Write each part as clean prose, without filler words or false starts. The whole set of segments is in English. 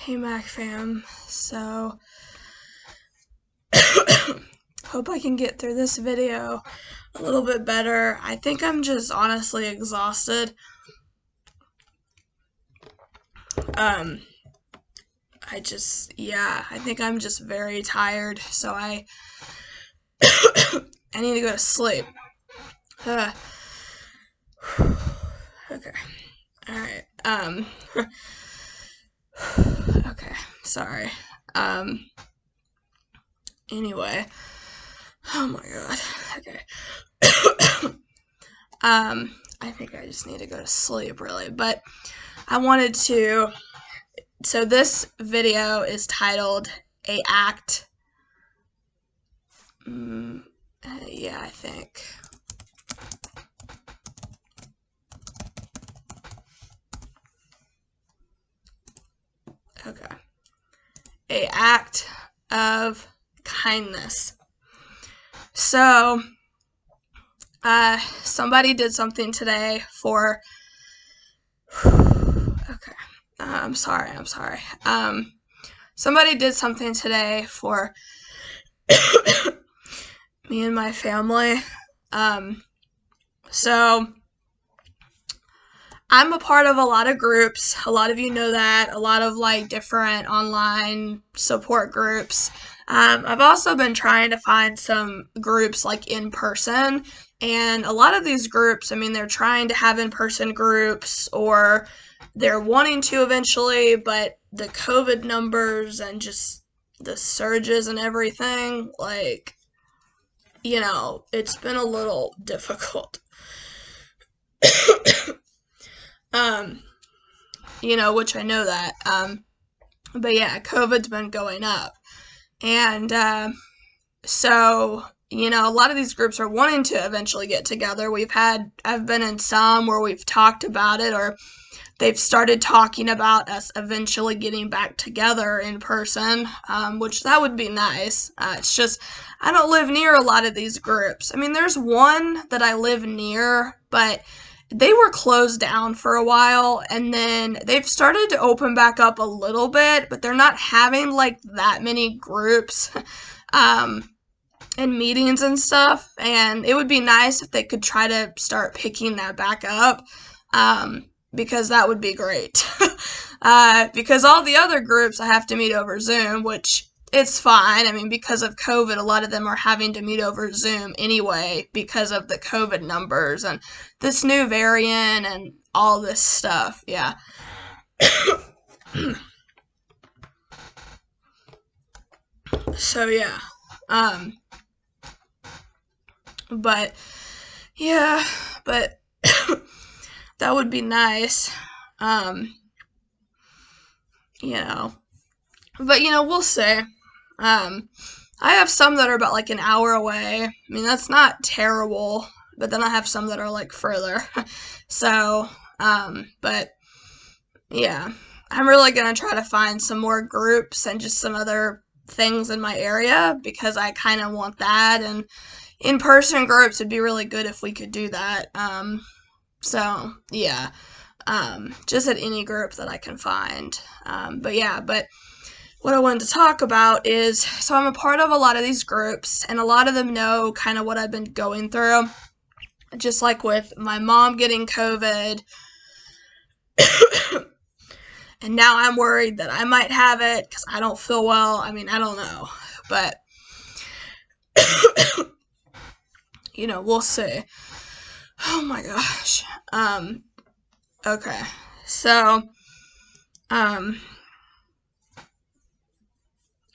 Hey Mac fam, so hope I can get through this video a little bit better. I think I'm just honestly exhausted. Um, I think I'm just very tired, so I need to go to sleep. Uh, okay, alright, okay, sorry. Anyway, oh my god, okay. I think I just need to go to sleep, really, but I wanted to, so this video is titled A Act, yeah, I think, okay, A Act of Kindness. So, somebody did something today for, okay, I'm sorry, somebody did something today for me and my family. So I'm a part of a lot of groups. A lot of you know that. A lot of like different online support groups. I've also been trying to find some groups like in person. And a lot of these groups, I mean, they're trying to have in-person groups or they're wanting to eventually, but the COVID numbers and just the surges and everything, like, it's been a little difficult. Which I know that. But yeah, COVID's been going up. And so, a lot of these groups are wanting to eventually get together. I've been in some where we've talked about it, or they've started talking about us eventually getting back together in person, which that would be nice. It's just, I don't live near a lot of these groups. I mean, there's one that I live near, but they were closed down for a while, and then they've started to open back up a little bit, but they're not having like that many groups and meetings and stuff, and it would be nice if they could try to start picking that back up, because that would be great. Because all the other groups I have to meet over Zoom, which it's fine. I mean, because of COVID, a lot of them are having to meet over Zoom anyway because of the COVID numbers and this new variant and all this stuff. Yeah. So yeah. But yeah, but that would be nice. But we'll see. I have some that are about like an hour away. I mean, that's not terrible, but then I have some that are like further. So, but yeah, I'm really gonna try to find some more groups and just some other things in my area because I kind of want that, and in-person groups would be really good if we could do that. So yeah, just at any group that I can find. But what I wanted to talk about is, so I'm a part of a lot of these groups, and a lot of them know kind of what I've been going through. Just like with my mom getting COVID, and now I'm worried that I might have it because I don't feel well. I mean, I don't know, but we'll see. Oh my gosh. Okay. So,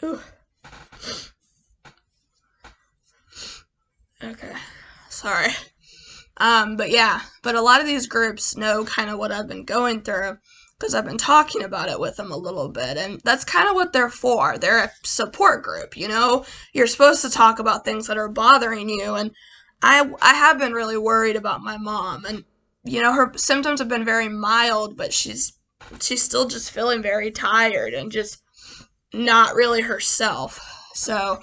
ooh. Okay. Sorry. But a lot of these groups know kind of what I've been going through because I've been talking about it with them a little bit, and that's kind of what they're for. They're a support group, You're supposed to talk about things that are bothering you, and I have been really worried about my mom, and her symptoms have been very mild, but she's still just feeling very tired and just not really herself. So,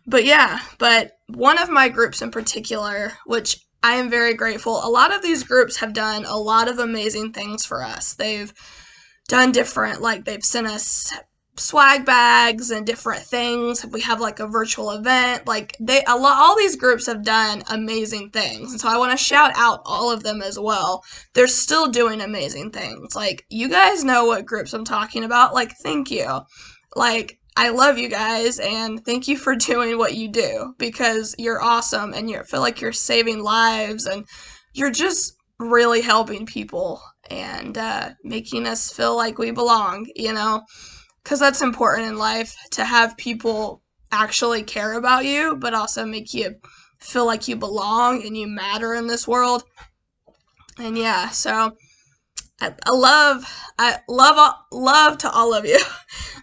but one of my groups in particular, which I am very grateful. A lot of these groups have done a lot of amazing things for us. They've done different, like they've sent us swag bags and different things. We have like a virtual event. Like all these groups have done amazing things. And so I want to shout out all of them as well. They're still doing amazing things. Like, you guys know what groups I'm talking about. Like, thank you. Like, I love you guys, and thank you for doing what you do, because you're awesome, and you feel like you're saving lives, and you're just really helping people, and making us feel like we belong, because that's important in life, to have people actually care about you, but also make you feel like you belong and you matter in this world. And yeah, so I love to all of you.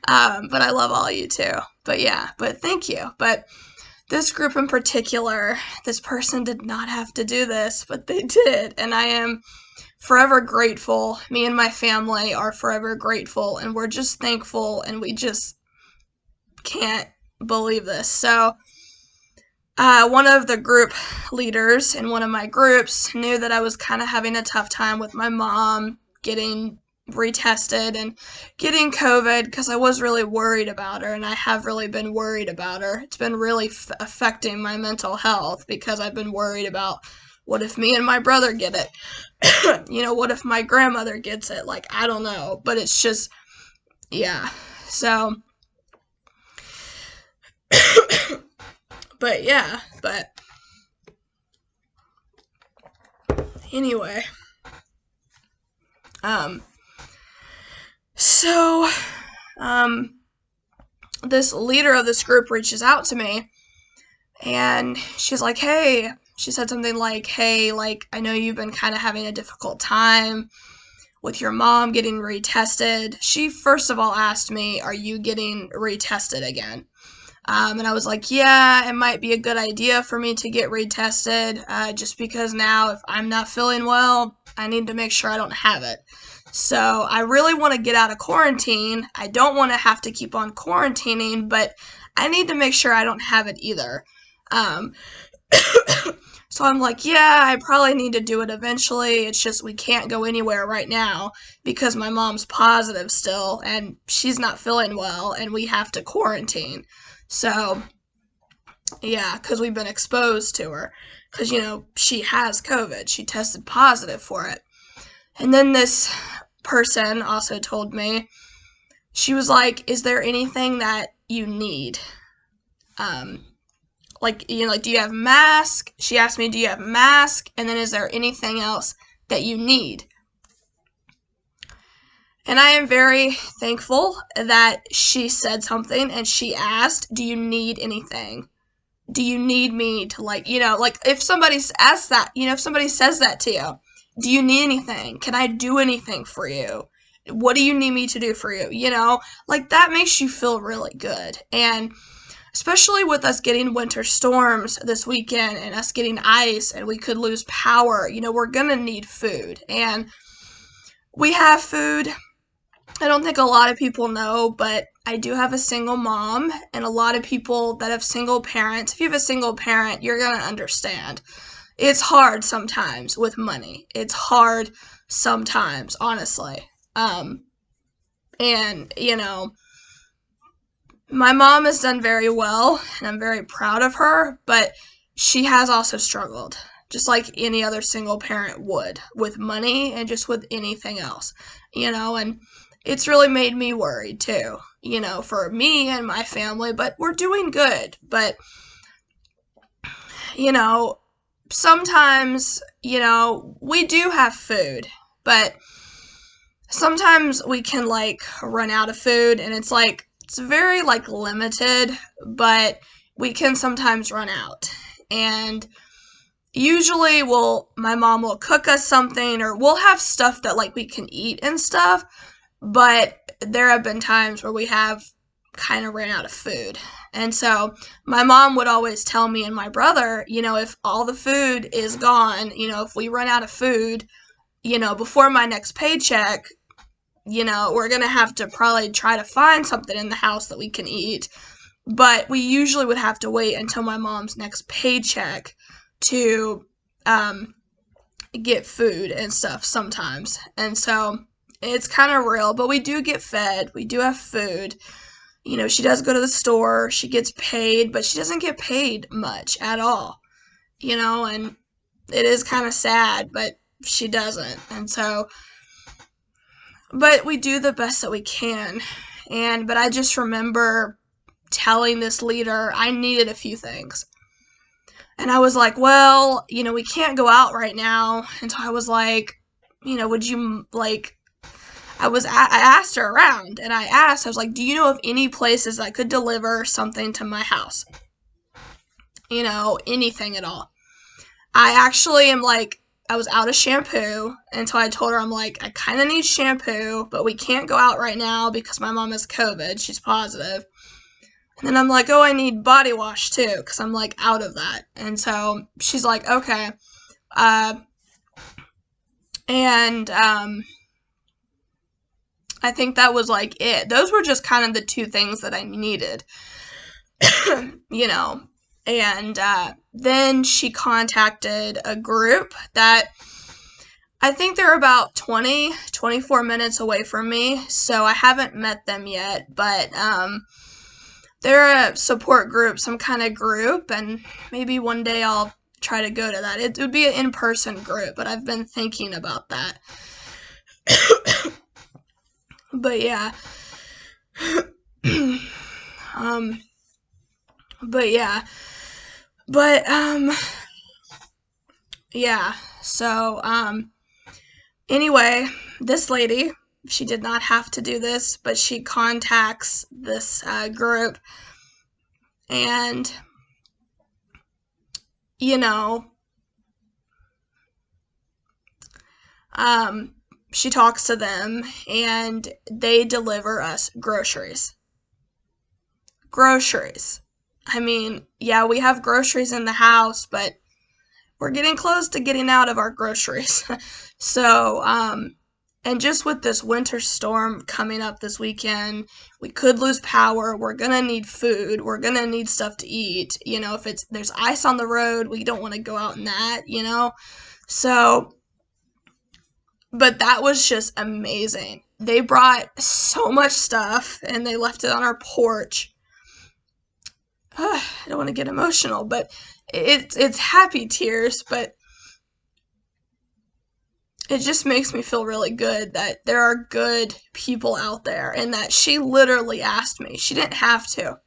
But I love all of you too. But yeah, but thank you. But this group in particular, this person did not have to do this, but they did. And I am forever grateful. Me and my family are forever grateful, and we're just thankful, and we just can't believe this. So, one of the group leaders in one of my groups knew that I was kind of having a tough time with my mom getting retested and getting COVID, because I was really worried about her, and I have really been worried about her. It's been really affecting my mental health, because I've been worried about, what if me and my brother get it? What if my grandmother gets it? Like, I don't know, but it's just, yeah. So, but yeah, but anyway, so, this leader of this group reaches out to me, and she's like, hey, she said something like, hey, like, I know you've been kind of having a difficult time with your mom getting retested. She first of all asked me, are you getting retested again? And I was like, yeah, it might be a good idea for me to get retested, just because now if I'm not feeling well, I need to make sure I don't have it. So I really want to get out of quarantine. I don't want to have to keep on quarantining, but I need to make sure I don't have it either. So I'm like, yeah, I probably need to do it eventually. It's just we can't go anywhere right now because my mom's positive still, and she's not feeling well, and we have to quarantine. So, yeah, because we've been exposed to her. Because, she has COVID. She tested positive for it. And then this person also told me, she was like, is there anything that you need? Do you have mask? She asked me, do you have mask? And then, is there anything else that you need? And I am very thankful that she said something, and she asked, do you need anything? Do you need me to, if somebody asks that, if somebody says that to you, do you need anything? Can I do anything for you? What do you need me to do for you? That makes you feel really good. And especially with us getting winter storms this weekend and us getting ice, and we could lose power, we're going to need food. And we have food. I don't think a lot of people know, but I do have a single mom, and a lot of people that have single parents, if you have a single parent, you're going to understand. It's hard sometimes with money. It's hard sometimes, honestly. My mom has done very well, and I'm very proud of her, but she has also struggled, just like any other single parent would, with money and just with anything else, and it's really made me worried too, for me and my family, but we're doing good. But, sometimes, we do have food, but sometimes we can, run out of food, and it's very, limited, but we can sometimes run out. And usually my mom will cook us something, or we'll have stuff that, we can eat and stuff, but there have been times where we have kind of ran out of food. And so my mom would always tell me and my brother, if all the food is gone, if we run out of food, before my next paycheck, we're going to have to probably try to find something in the house that we can eat. But we usually would have to wait until my mom's next paycheck to get food and stuff sometimes. And so it's kind of real, but we do get fed. We do have food. You know, she does go to the store. She gets paid, but she doesn't get paid much at all. You know, and it is kind of sad, but she doesn't. And so, but we do the best that we can. But I just remember telling this leader I needed a few things. And I was like, well, you know, we can't go out right now. And so I was like, you know, would you, like, I asked her around, and I was like, do you know of any places that could deliver something to my house? You know, anything at all. I actually am like, I was out of shampoo, and so I told her, I'm like, I kind of need shampoo, but we can't go out right now because my mom has COVID. She's positive. And then I'm like, oh, I need body wash too, because I'm like out of that. And so she's like, okay. I think that was like it. Those were just kind of the two things that I needed, you know. And then she contacted a group that I think they're about 24 minutes away from me, so I haven't met them yet, but they're a support group, some kind of group, and maybe one day I'll try to go to that. It would be an in-person group, but I've been thinking about that. But yeah. Yeah. So, anyway, this lady, she did not have to do this, but she contacts this group, and, you know, she talks to them, and they deliver us groceries. Groceries. I mean, yeah, we have groceries in the house, but we're getting close to getting out of our groceries. So, and just with this winter storm coming up this weekend, we could lose power. We're gonna need food. We're gonna need stuff to eat. You know, if there's ice on the road, we don't want to go out in that, you know? So, but that was just amazing. They brought so much stuff, and they left it on our porch. I don't want to get emotional, but it's happy tears, but it just makes me feel really good that there are good people out there, and that she literally asked me. She didn't have to.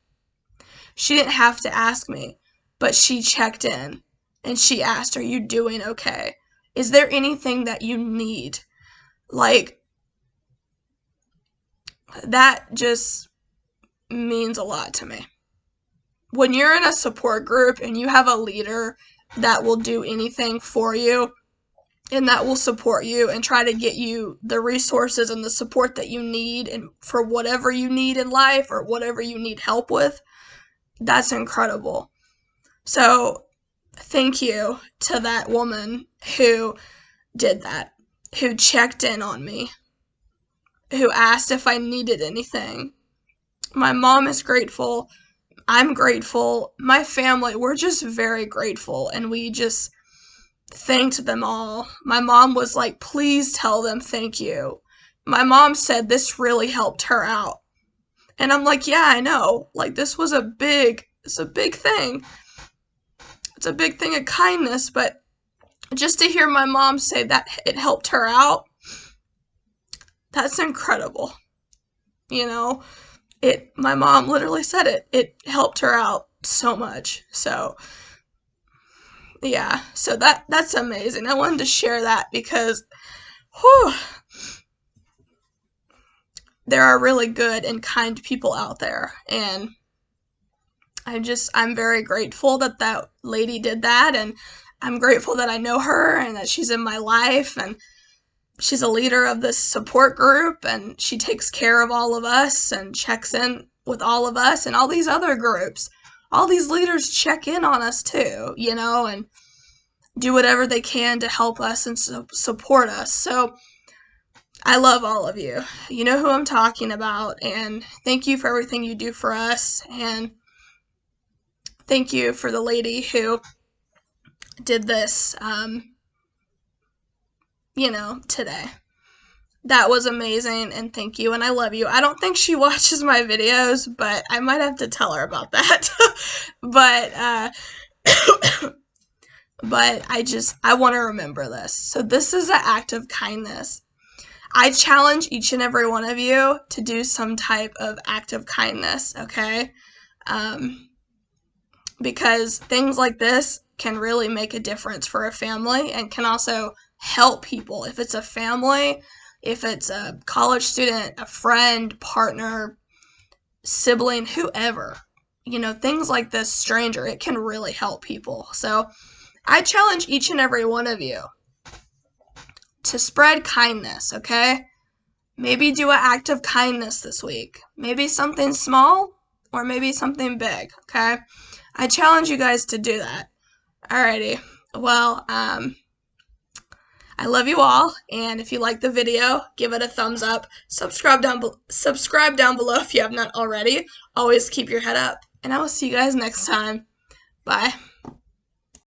She didn't have to ask me, but she checked in, and she asked, are you doing okay? Is there anything that you need? Like, that just means a lot to me. When you're in a support group and you have a leader that will do anything for you and that will support you and try to get you the resources and the support that you need and for whatever you need in life or whatever you need help with, that's incredible. So thank you to that woman who did that, who checked in on me, who asked if I needed anything. My mom is grateful. I'm grateful. My family, we're just very grateful, and we just thanked them all. My mom was like, please tell them thank you. My mom said this really helped her out. And I'm like, yeah, I know. Like, it's a big thing. It's a big thing of kindness, but just to hear my mom say that it helped her out, that's incredible. You know? My mom literally said it helped her out so much. So yeah, so that's amazing. I wanted to share that because there are really good and kind people out there, and I'm very grateful that lady did that, and I'm grateful that I know her and that she's in my life, and she's a leader of this support group, and she takes care of all of us and checks in with all of us, and all these other groups. All these leaders check in on us too, you know, and do whatever they can to help us and support us. So I love all of you. You know who I'm talking about, and thank you for everything you do for us, and thank you for the lady who did this, today. That was amazing, and thank you, and I love you. I don't think she watches my videos, but I might have to tell her about that. but but I want to remember this. So this is an act of kindness. I challenge each and every one of you to do some type of act of kindness, okay? Because things like this can really make a difference for a family and can also help people. If it's a family, if it's a college student, a friend, partner, sibling, whoever, things like this, stranger, it can really help people. So I challenge each and every one of you to spread kindness, okay? Maybe do an act of kindness this week. Maybe something small or maybe something big, okay? I challenge you guys to do that. Alrighty. Well, I love you all, and if you like the video, give it a thumbs up. Subscribe down below if you have not already. Always keep your head up, and I will see you guys next time. Bye.